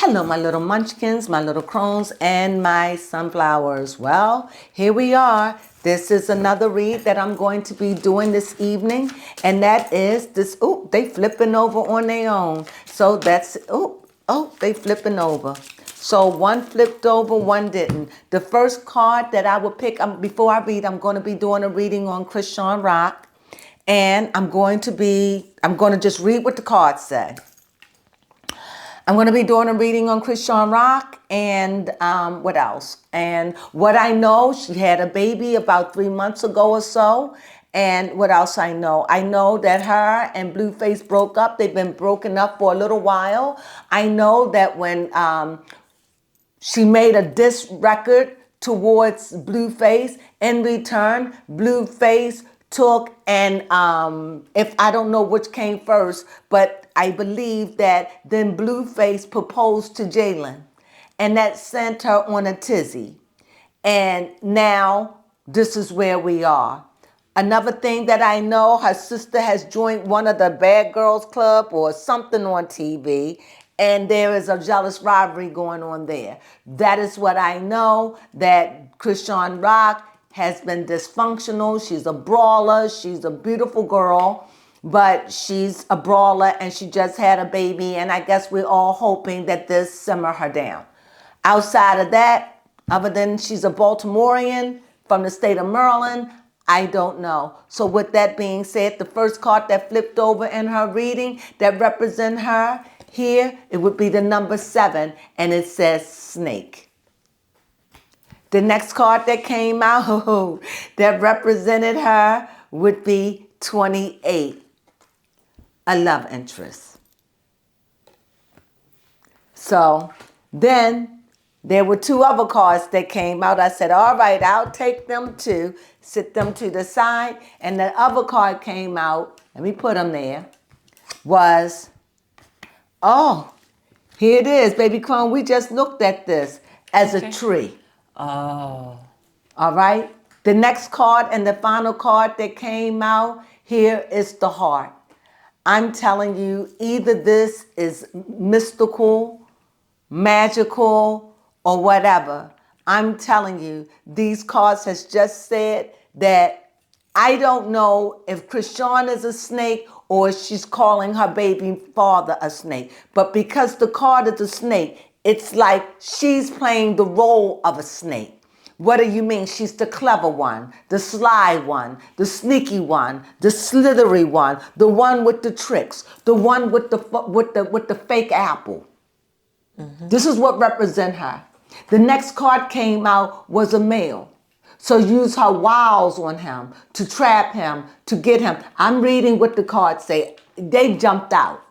Hello, my little munchkins, my little crones, and my sunflowers. Well, here we are. This is another read that I'm going to be doing this evening, and that is this. Oh, they flipping over on their own. So that's, they flipping over. So one flipped over, one didn't. The first card that I would pick, before I read, I'm going to be doing a reading on Chrisean Rock, and I'm going to just read what the cards say. I'm going to be doing a reading on Chrisean Rock and what else? And what I know, she had a baby about 3 months ago or so. And what else I know? I know that her and Blueface broke up. They've been broken up for a little while. I know that when she made a diss record towards Blueface, in return, Blueface took and if I don't know which came first, but I believe that then Blueface proposed to Jalen, and that sent her on a tizzy. And now this is where we are. Another thing that I know, her sister has joined one of the Bad Girls Club or something on TV, and there is a jealous rivalry going on there. That is what I know, that Chrisean Rock has been dysfunctional. She's a brawler. She's a beautiful girl, but she's a brawler, and she just had a baby, and I guess we're all hoping that this simmer her down. Outside of that, other than she's a Baltimorean from the state of Maryland, I don't know. So with that being said, the first card that flipped over in her reading that represent her here, it would be the number 7, and it says snake. The next card that came out that represented her would be 28, a love interest. So then there were 2 other cards that came out. I said, all right, I'll take them too, sit them to the side. And the other card came out, let me put them there, was, oh, here it is, baby Crone. We just looked at this as a tree. Oh. All right. The next card and the final card that came out here is the heart. I'm telling you, either this is mystical, magical, or whatever. I'm telling you, these cards has just said that I don't know if Chrisean is a snake or she's calling her baby father a snake. But because the card is a snake, it's like she's playing the role of a snake. What do you mean? She's the clever one, the sly one, the sneaky one, the slithery one, the one with the tricks, the one with the fake apple. Mm-hmm. This is what represents her. The next card came out was a male. So use her wiles on him to trap him, to get him. I'm reading what the cards say. They jumped out.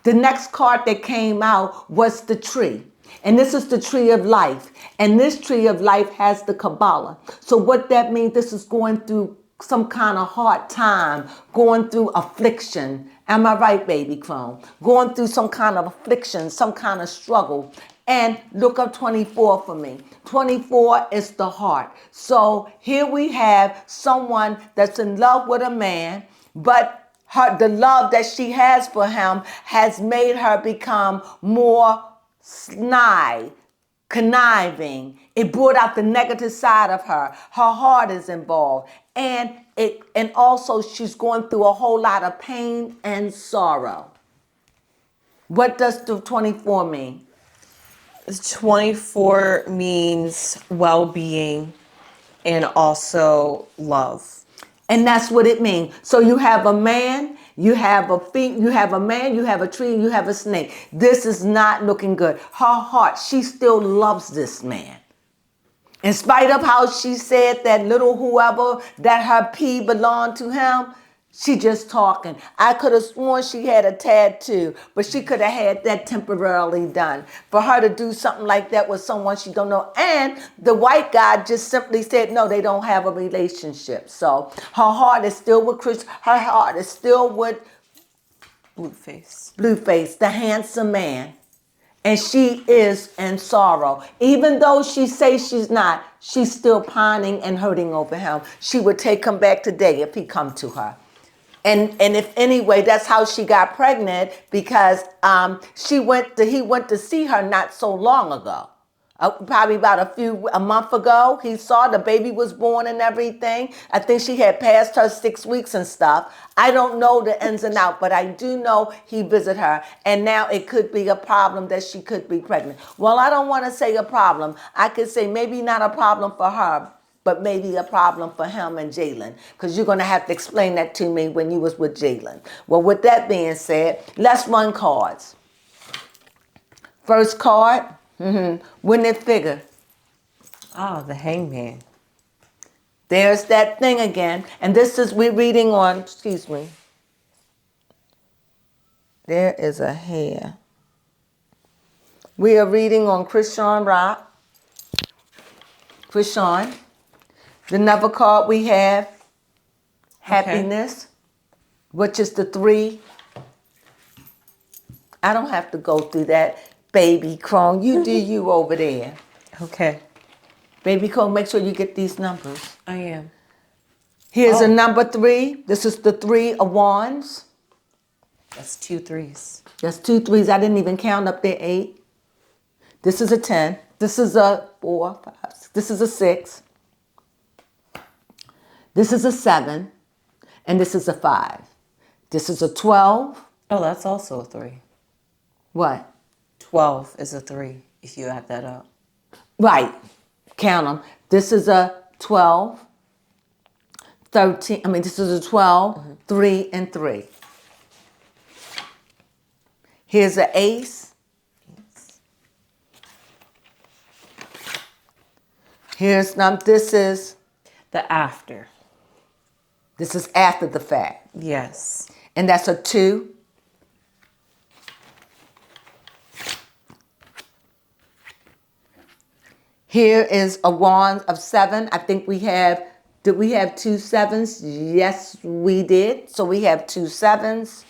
The next card that came out was the tree. And this is the tree of life. And this tree of life has the Kabbalah. So what that means, this is going through some kind of hard time, going through affliction. Am I right, baby Crone? Going through some kind of affliction, some kind of struggle. And look up 24 for me. 24 is the heart. So here we have someone that's in love with a man, but the love that she has for him has made her become more snide, conniving. It brought out the negative side of her. Her heart is involved. And also she's going through a whole lot of pain and sorrow. What does the 24 mean? 24 means well-being and also love. And that's what it means. So you have a man, you have a man, you have a tree, and you have a snake. This is not looking good. Her heart, she still loves this man. In spite of how she said that little whoever, that her pee belonged to him, she just talking. I could have sworn she had a tattoo, but she could have had that temporarily done. For her to do something like that with someone she don't know. And the white guy just simply said, no, they don't have a relationship. So her heart is still with Chris. Her heart is still with Blueface, the handsome man. And she is in sorrow. Even though she says she's not, she's still pining and hurting over him. She would take him back today if he come to her. And if anyway, that's how she got pregnant, because he went to see her not so long ago. Probably about a month ago, he saw the baby was born and everything. I think she had passed her 6 weeks and stuff. I don't know the ins and out, but I do know he visited her. And now it could be a problem that she could be pregnant. Well, I don't want to say a problem. I could say maybe not a problem for her, but maybe a problem for him and Jalen, because you're going to have to explain that to me when you was with Jalen. Well, with that being said, let's run cards. First card, wouldn't it figure? Oh, the Hangman. There's that thing again. And this is, we're reading on, excuse me. There is a hair. We are reading on Chrisean Rock. Chrisean. The number card we have, happiness, which is the 3. I don't have to go through that, baby Crone. You do you over there. Okay. Baby Crone, make sure you get these numbers. I am. Here's a number 3. This is the 3 of Wands. That's 2 3s. That's 2 3s. I didn't even count up there 8. This is a 10. This is a 4, 5, 6. This is a 6. This is a 7, and this is a 5. This is a 12. Oh, that's also a 3. What? 12 is a 3 if you add that up. Right. Count them. This is a 12, 13. This is a 12, 3, and 3. Here's an ace. Here's this is the after. This is after the fact. Yes. And that's a 2. Here is a wand of 7. I think did we have 2 7s? Yes, we did. So we have 2 7s.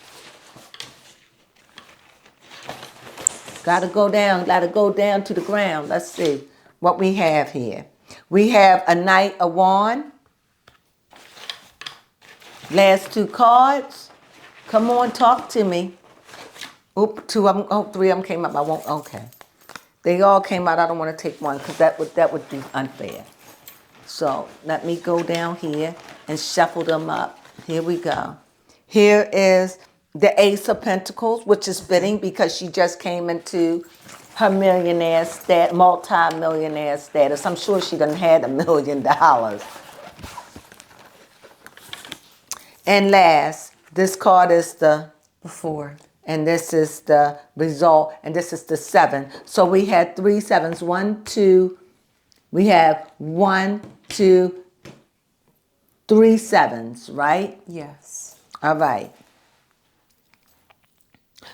Gotta go down to the ground. Let's see what we have here. We have a Knight of Wands. Last 2 cards. Come on, talk to me. 3 of them came up. I won't. Okay, they all came out. I don't want to take one because that would be unfair. So let me go down here and shuffle them up. Here we go. Here is the Ace of Pentacles, which is fitting because she just came into her multi-millionaire status. I'm sure she done had $1 million. And last, this card is the Before. and this is the result, and this is the 7. So we had 3 7s. 1, 2. We have 1, 2, 3 7s, right? Yes. All right.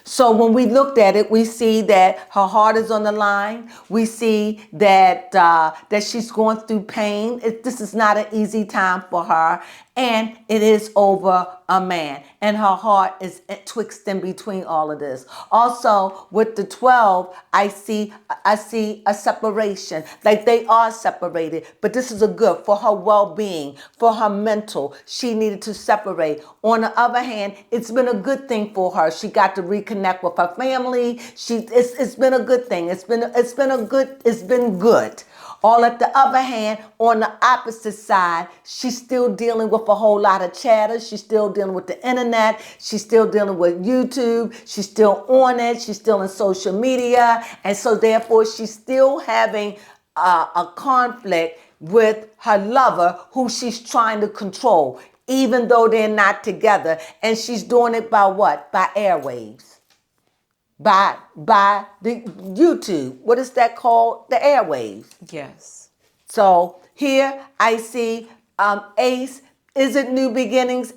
So when we looked at it, we see that her heart is on the line. We see that that she's going through pain. This is not an easy time for her, and it is over a man. And her heart is twixt in between all of this. Also, with the 12, I see a separation. Like they are separated, but this is a good for her well-being, for her mental. She needed to separate. On the other hand, it's been a good thing for her. She got to reconnect with her family. It's been a good thing. It's been good. All at the other hand, on the opposite side, she's still dealing with a whole lot of chatter. She's still dealing with the internet. She's still dealing with YouTube. She's still on it. She's still in social media. And so therefore, she's still having a conflict with her lover who she's trying to control, even though they're not together. And she's doing it by what? By airwaves. By the YouTube. What is that called? The airwaves. Yes. So here I see Ace. Is it new beginnings?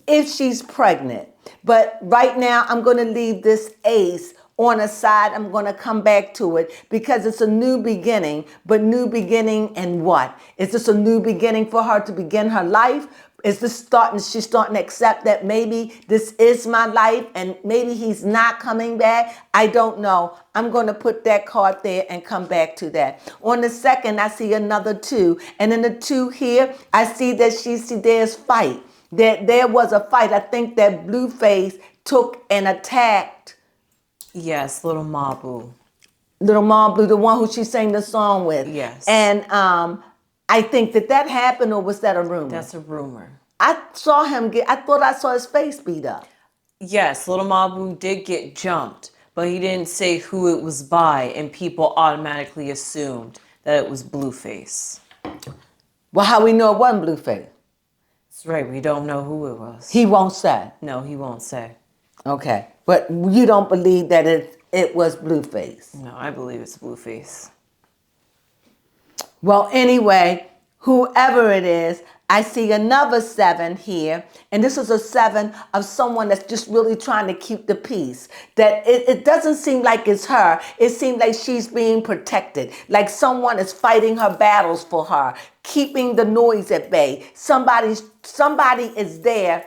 If she's pregnant. But right now I'm going to leave this Ace on a side. I'm going to come back to it because it's a new beginning. But new beginning in what? Is this a new beginning for her to begin her life? Is this she's starting to accept that maybe this is my life and maybe he's not coming back? I don't know. I'm going to put that card there and come back to that. On the second, I see another 2. And in the 2 here, I see that there's fight. There was a fight. I think that Blueface took and attacked Yes, little Mabu. Little Mom Blue, the one who she sang the song with. Yes. And I think that happened, or was that a rumor? That's a rumor. I saw him I thought I saw his face beat up. Yes, little Mabu did get jumped, but he didn't say who it was by, and people automatically assumed that it was Blueface. Well, how we know it wasn't Blueface? That's right, we don't know who it was. He won't say. No, he won't say. Okay. But you don't believe that it was Blueface? No, I believe it's Blueface. Well, anyway, whoever it is, I see another 7 here. And this is a 7 of someone that's just really trying to keep the peace. That it doesn't seem like it's her. It seems like she's being protected. Like someone is fighting her battles for her, keeping the noise at bay. Somebody is there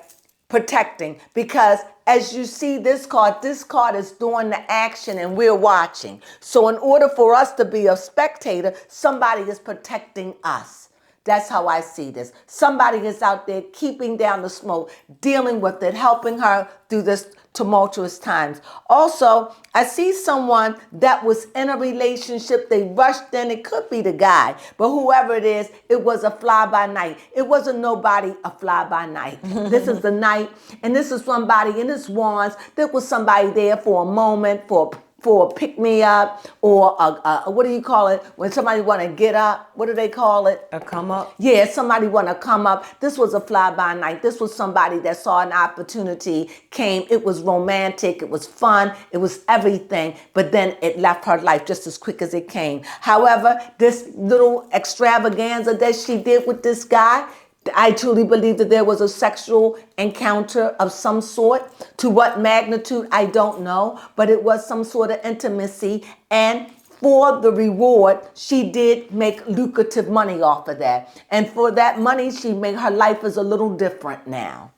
protecting, because as you see this card is doing the action and we're watching. So in order for us to be a spectator, somebody is protecting us. That's how I see this. Somebody is out there keeping down the smoke, dealing with it, helping her through this tumultuous times. Also, I see someone that was in a relationship. They rushed in. It could be the guy, but whoever it is, it was a fly-by-night. It wasn't nobody a fly-by-night. This is the night, and this is somebody in this wands. There was somebody there for a moment, for a pick-me-up, or a what do you call it? When somebody want to get up, what do they call it? A come up? Yeah, somebody want to come up. This was a fly-by-night. This was somebody that saw an opportunity, came. It was romantic. It was fun. It was everything. But then it left her life just as quick as it came. However, this little extravaganza that she did with this guy, I truly believe that there was a sexual encounter of some sort. To what magnitude, I don't know. But it was some sort of intimacy. And for the reward, she did make lucrative money off of that. And for that money, she made her life is a little different now.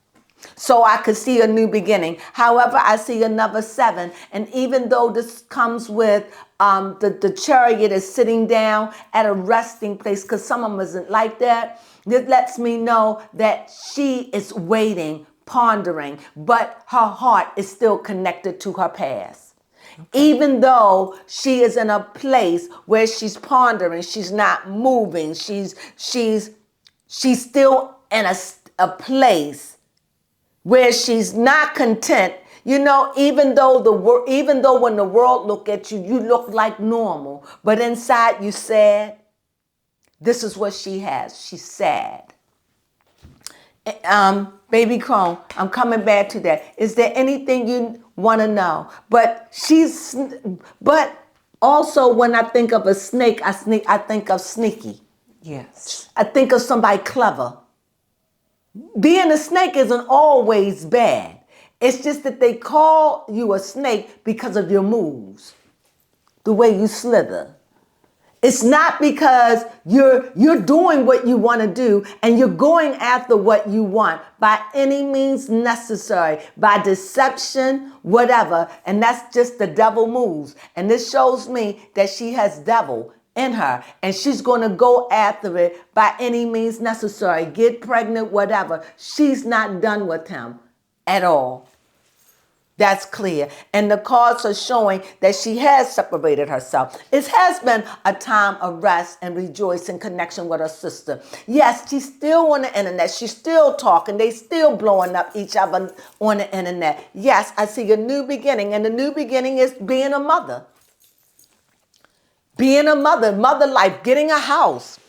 So I could see a new beginning. However, I see another 7. And even though this comes with the chariot is sitting down at a resting place, because some of them isn't like that, this lets me know that she is waiting, pondering, but her heart is still connected to her past. Okay. Even though she is in a place where she's pondering, she's not moving, she's still in a place where she's not content. You know, even though when the world look at you, you look like normal, but inside you sad. This is what she has. She's sad. Baby Crone, I'm coming back to that. Is there anything you want to know? But also when I think of a snake, I think of sneaky. Yes. I think of somebody clever. Being a snake isn't always bad. It's just that they call you a snake because of your moves, the way you slither. It's not because you're doing what you want to do and you're going after what you want by any means necessary, by deception, whatever. And that's just the devil moves. And this shows me that she has devil in her and she's going to go after it by any means necessary. Get pregnant, whatever. She's not done with him at all. That's clear. And the cards are showing that she has separated herself. It has been a time of rest and rejoice in connection with her sister. Yes, she's still on the internet. She's still talking. They still blowing up each other on the internet. Yes, I see a new beginning. And the new beginning is being a mother. Being a mother, mother life, getting a house.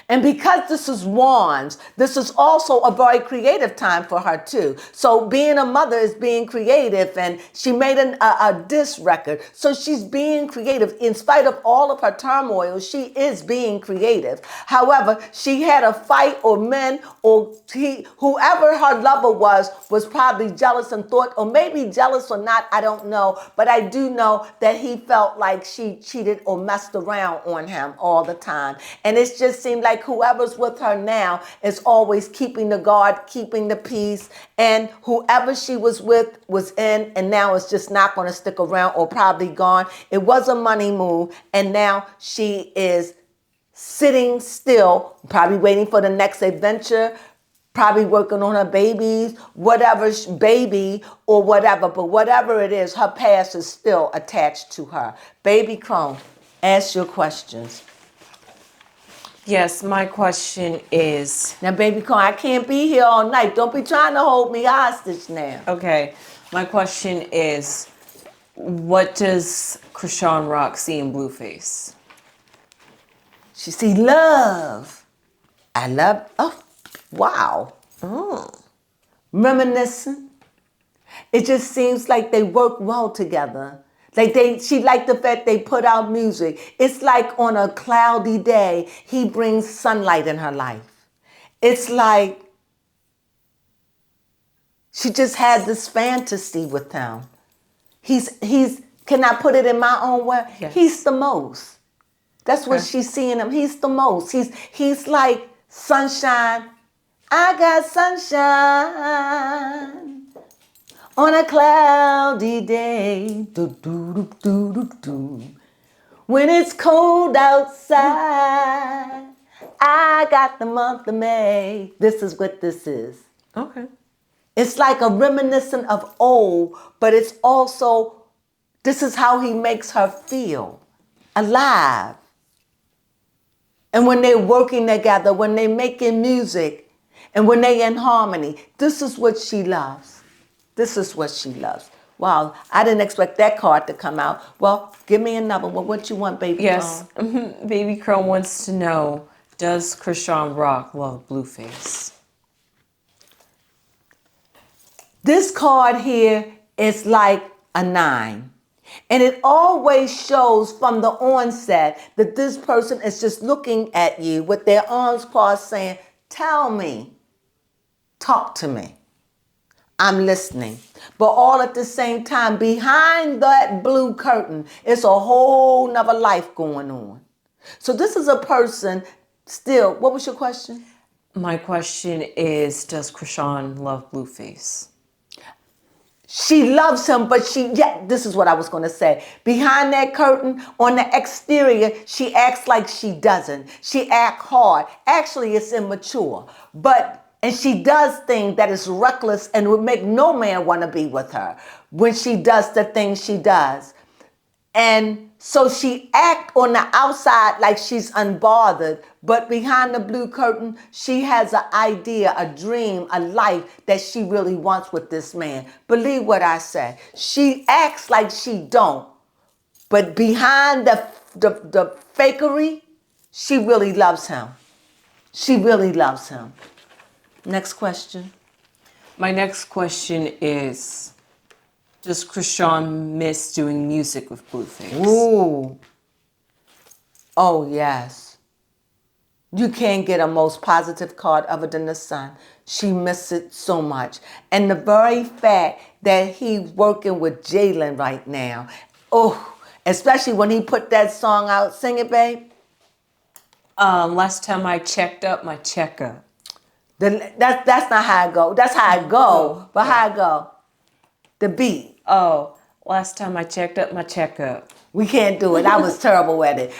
And because this is wands, this is also a very creative time for her too. So being a mother is being creative, and she made a disc record. So she's being creative. In spite of all of her turmoil, she is being creative. However, she had a fight, or men, or whoever her lover was probably jealous and thought, or maybe jealous or not, I don't know. But I do know that he felt like she cheated or messed around on him all the time. And it just seemed like whoever's with her now is always keeping the guard, keeping the peace, and whoever she was with was in, and now it's just not going to stick around or probably gone. It was a money move, and now she is sitting still, probably waiting for the next adventure, probably working on her babies, whatever baby or whatever. But whatever it is, her past is still attached to her. Baby Crone, ask your questions. Yes, my question is... Now, Baby Crone, I can't be here all night. Don't be trying to hold me hostage now. Okay, my question is, what does Chrisean Rock see in Blueface? She see love. I love, oh, wow. Reminiscing. It just seems like they work well together. She liked the fact they put out music. It's like on a cloudy day, he brings sunlight in her life. It's like she just had this fantasy with him. Can I put it in my own way? Yes. He's the most. That's what Okay. she's seeing him. He's the most. He's like sunshine. I got sunshine on a cloudy day. Do, do, do, do, do, do. When it's cold outside, I got the month of May. This is what this is. Okay. It's like a reminiscent of old, but it's also, this is how he makes her feel alive. And when they're working together, when they're making music, and when they're in harmony, this is what she loves. This is what she loves. Wow, I didn't expect that card to come out. Well, give me another one. What you want, Baby Yes, Crone? Baby Crone wants to know, does Chrisean Rock love Blueface? This card here is like a 9. And it always shows from the onset that this person is just looking at you with their arms crossed saying, tell me, talk to me. I'm listening. But all at the same time, behind that blue curtain, it's a whole nother life going on. So this is a person still, what was your question? My question is, does Chrisean love Blueface? She loves him, but this is what I was going to say. Behind that curtain, on the exterior, she acts like she doesn't. She acts hard. Actually, it's immature. And she does things that is reckless and would make no man want to be with her when she does the things she does. And so she acts on the outside like she's unbothered, but behind the blue curtain, she has an idea, a dream, a life that she really wants with this man. Believe what I say. She acts like she don't, but behind the fakery, she really loves him. She really loves him. Next question. My next question is, does Chrisean miss doing music with Blueface? Ooh. Oh, yes. You can't get a most positive card other than the sun. She missed it so much. And the very fact that he's working with Jalen right now. Oh, especially when he put that song out. Sing it, babe. Last time I checked up my checkup. That's not how it go. That's how it go. But how it go? The beat. Oh, last time I checked up my checkup. We can't do it. I was terrible at it.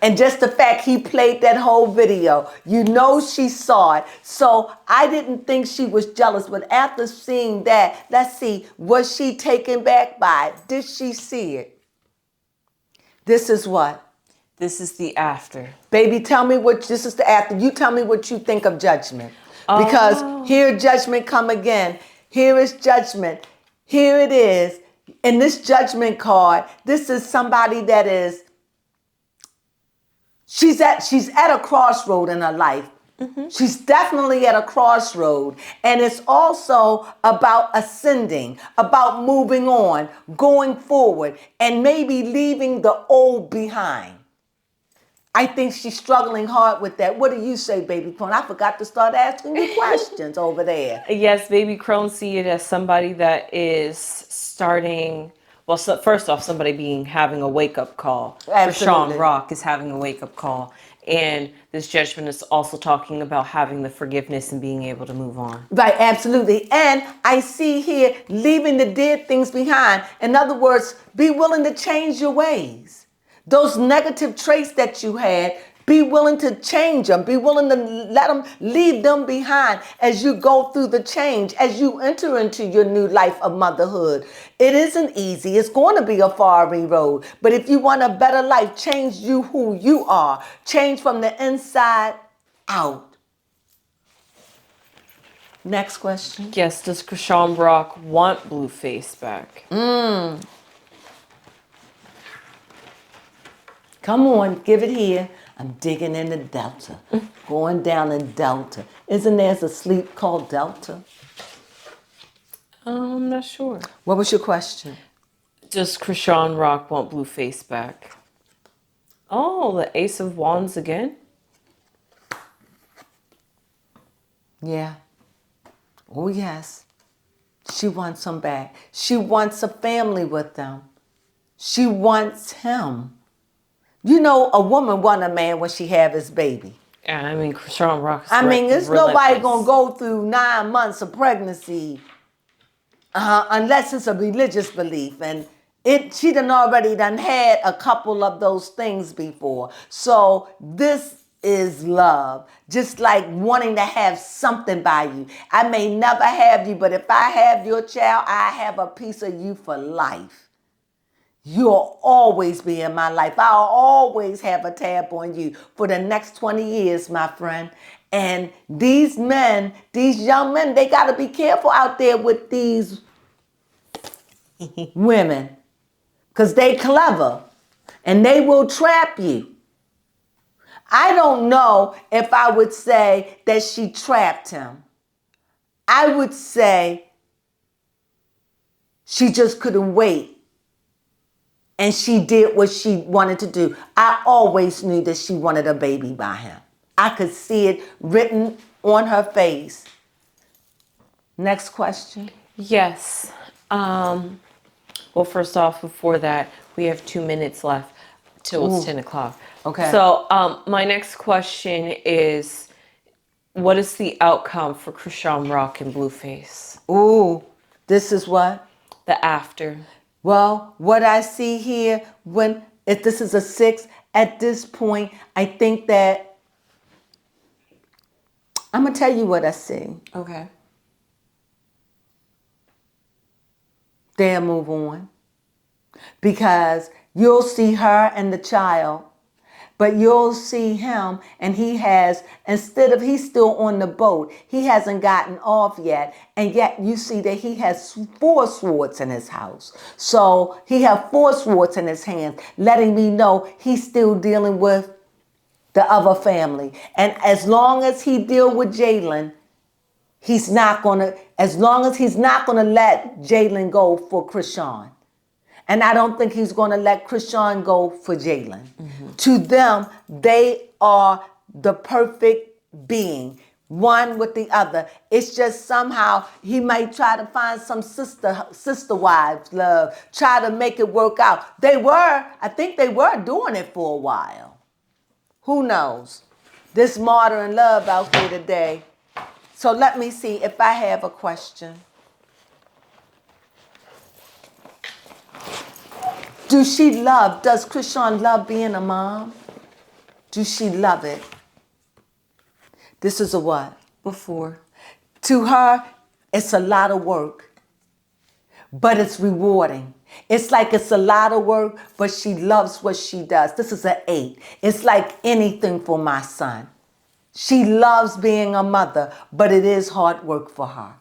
And just the fact he played that whole video, you know she saw it. So I didn't think she was jealous. But after seeing that, let's see, was she taken back by it? Did she see it? This is what? This is the after. Baby, tell me this is the after. You tell me what you think of judgment. Because here judgment come again. Here is judgment. Here it is. In this judgment card, this is somebody that is, she's at a crossroad in her life. Mm-hmm. She's definitely at a crossroad. And it's also about ascending, about moving on, going forward, and maybe leaving the old behind. I think she's struggling hard with that. What do you say, Baby Crone? I forgot to start asking you questions over there. Yes, Baby Crone see it as somebody that is starting. Well, first off, somebody having a wake-up call. Absolutely. Chrisean Rock is having a wake-up call. And this judgment is also talking about having the forgiveness and being able to move on. Right, absolutely. And I see here, leaving the dead things behind. In other words, be willing to change your ways. Those negative traits that you had, Be willing to change them. Be willing to leave them behind as you go through the change, as you enter into your new life of motherhood. It isn't easy. It's going to be a fiery road. But if you want a better life, change you who you are. Change from the inside out. Next question. Yes, does Chrisean Rock want Blueface back? Come on, give it here. I'm digging in the Delta. Going down in Delta. Isn't there a sleep called Delta? I'm not sure. What was your question? Does Chrisean Rock want Blueface back? Oh, the Ace of Wands again? Yeah. Oh, yes. She wants him back. She wants a family with them. She wants him. You know, a woman want a man when she have his baby. Yeah, I mean, Chrisean Rock is It's nobody going to go through 9 months of pregnancy unless it's a religious belief. And she already had a couple of those things before. So this is love. Just like wanting to have something by you. I may never have you, but if I have your child, I have a piece of you for life. You'll always be in my life. I'll always have a tab on you for the next 20 years, my friend. And these men, these young men, they got to be careful out there with these women because they clever and they will trap you. I don't know if I would say that she trapped him. I would say she just couldn't wait. And she did what she wanted to do. I always knew that she wanted a baby by him. I could see it written on her face. Next question. Yes. Well, first off, before that, we have 2 minutes left till it's 10 o'clock. Okay. So my next question is, what is the outcome for Chrisean Rock and Blueface? Ooh, this is what? The after. Well, what I see here, if this is a 6, at this point, I think that, I'm going to tell you what I see. Okay. They'll move on. Because you'll see her and the child, but you'll see him and he's still on the boat. He hasn't gotten off yet. And yet you see that he has 4 swords in his house. So he has 4 swords in his hands, letting me know he's still dealing with the other family. And as long as he deal with Jalen, he's not going to let Jalen go for Chrisean. And I don't think he's going to let Chrisean go for Jalen. Mm-hmm. To them, they are the perfect being, one with the other. It's just somehow he might try to find some sister wives love, try to make it work out. I think they were doing it for a while. Who knows? This martyr in love out here today. So let me see if I have a question. Does Chrisean love being a mom? Does she love it? This is a what? Before. To her, it's a lot of work, but it's rewarding. It's like it's a lot of work, but she loves what she does. This is an 8. It's like anything for my son. She loves being a mother, but it is hard work for her.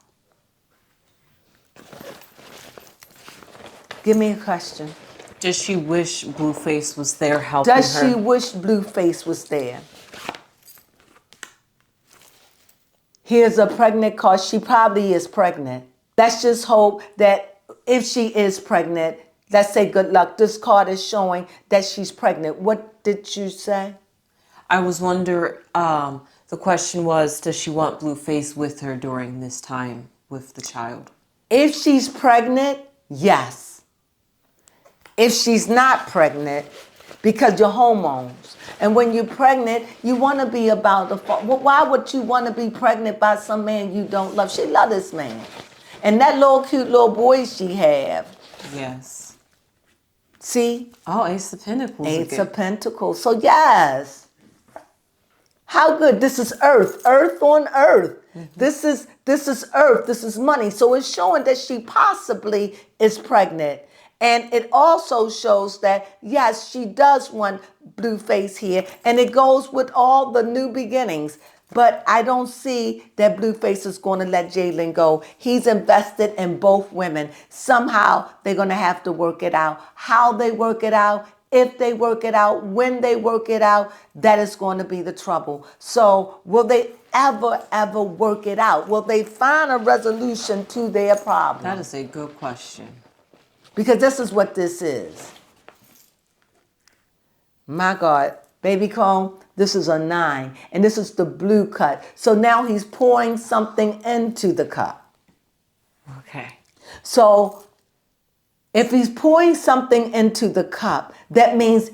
Give me a question. Does she wish Blueface was there helping her? Does she wish Blueface was there? Here's a pregnant card. She probably is pregnant. Let's just hope that if she is pregnant, let's say good luck. This card is showing that she's pregnant. What did you say? I was wondering, the question was, does she want Blueface with her during this time with the child? If she's pregnant, yes. If she's not pregnant, because your hormones. And when you're pregnant, you want to be about the why would you want to be pregnant by some man you don't love? She love this man. And that little cute little boy she have. Yes. See? Oh, Ace of Pentacles. Ace of Pentacles. So yes. How good. This is earth. Earth on earth. This is earth. This is money. So it's showing that she possibly is pregnant. And it also shows that, yes, she does want Blueface here. And it goes with all the new beginnings. But I don't see that Blueface is going to let Jalen go. He's invested in both women. Somehow they're going to have to work it out. How they work it out, if they work it out, when they work it out, that is going to be the trouble. So will they ever work it out? Will they find a resolution to their problem? That is a good question. Because this is what this is. My God, baby Crone, this is a 9. And this is the blue cut. So now he's pouring something into the cup. Okay. So if he's pouring something into the cup, that means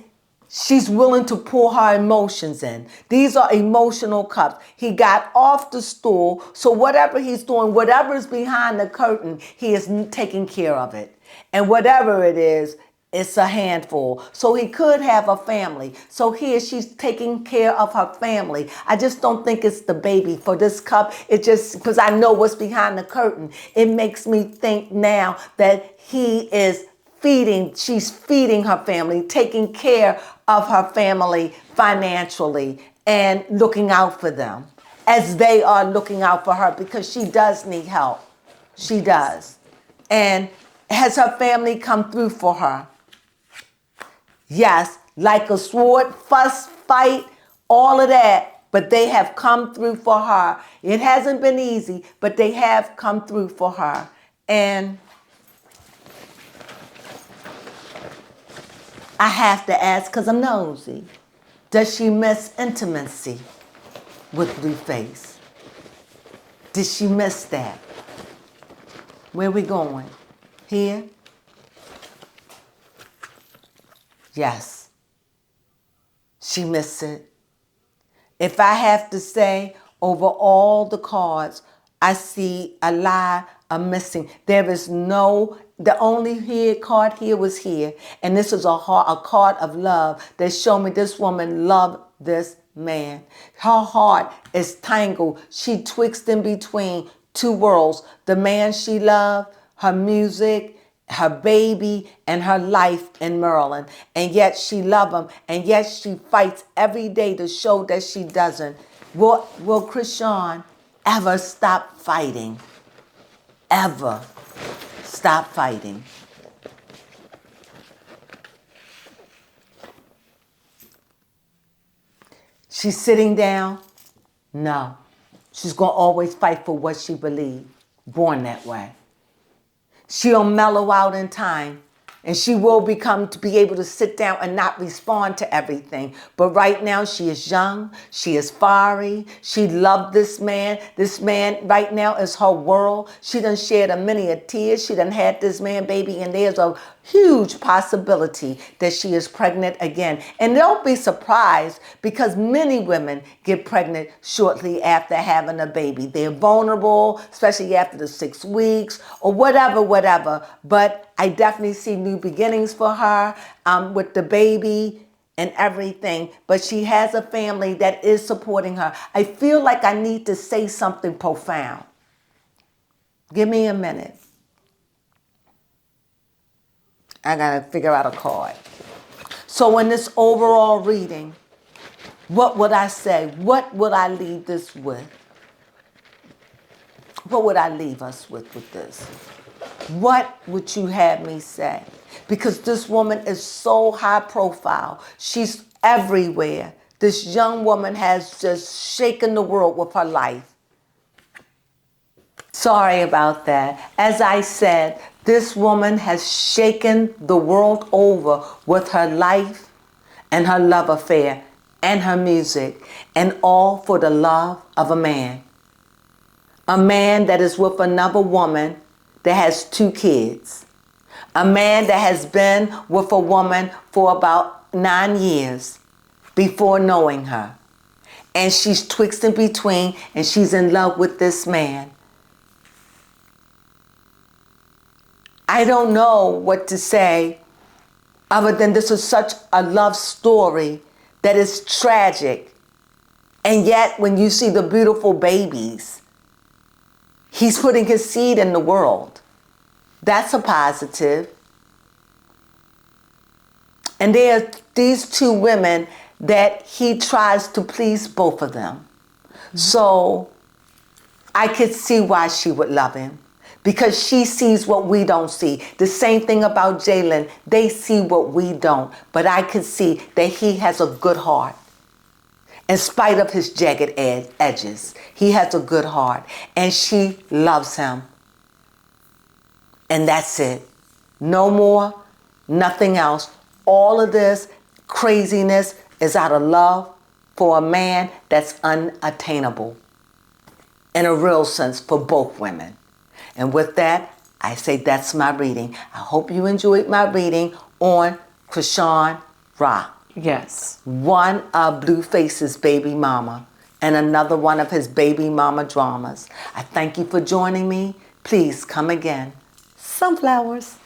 she's willing to pour her emotions in. These are emotional cups. He got off the stool. So whatever he's doing, whatever is behind the curtain, he is taking care of it. And whatever it is, it's a handful. So he could have a family. So here she's taking care of her family. I just don't think it's the baby for this cup. It just, because I know what's behind the curtain, it makes me think now that she's feeding her family, taking care of her family financially and looking out for them as they are looking out for her, because she does need help. She does. And has her family come through for her? Yes, like a sword, fuss, fight, all of that. But they have come through for her. It hasn't been easy, but they have come through for her. And I have to ask, because I'm nosy, does she miss intimacy with Blueface? Did she miss that? Where we going? Here? Yes. She missed it. If I have to say, over all the cards, I see a lie, a missing. There is no, the only card here was here. And this is a card of love that showed me this woman loved this man. Her heart is tangled. She twixt in between two worlds. The man she loved, her music, her baby, and her life in Maryland. And yet she loves him. And yet she fights every day to show that she doesn't. Will Chrisean ever stop fighting? Ever stop fighting? She's sitting down? No. She's going to always fight for what she believes. Born that way. She'll mellow out in time, and she will become to be able to sit down and not respond to everything. But right now she is young. She is fiery. She loved this man. This man right now is her world. She done shed a many a tears. She done had this man baby, and there's a huge possibility that she is pregnant again. And don't be surprised, because many women get pregnant shortly after having a baby. They're vulnerable, especially after the 6 weeks or whatever. But I definitely see new beginnings for her with the baby and everything. But she has a family that is supporting her. I feel like I need to say something profound. Give me a minute. I got to figure out a card. So in this overall reading, what would I say? What would I leave this with? What would I leave us with this? What would you have me say? Because this woman is so high profile. She's everywhere. This young woman has just shaken the world with her life. Sorry about that. As I said, this woman has shaken the world over with her life and her love affair and her music, and all for the love of a man. A man that is with another woman that has 2 kids. A man that has been with a woman for about 9 years before knowing her. And she's twixt in between, and she's in love with this man. I don't know what to say other than this is such a love story that is tragic And yet, when you see the beautiful babies, he's putting his seed in the world. That's a positive. And there are these two women that he tries to please both of them. So I could see why she would love him, because she sees what we don't see. The same thing about Jalen. They see what we don't. But I could see that he has a good heart. In spite of his jagged edges, he has a good heart. And she loves him. And that's it. No more, nothing else. All of this craziness is out of love for a man that's unattainable. In a real sense for both women. And with that, I say that's my reading. I hope you enjoyed my reading on Chrisean Rock. Yes. One of Blueface's baby mama and another one of his baby mama dramas. I thank you for joining me. Please come again. Sunflowers.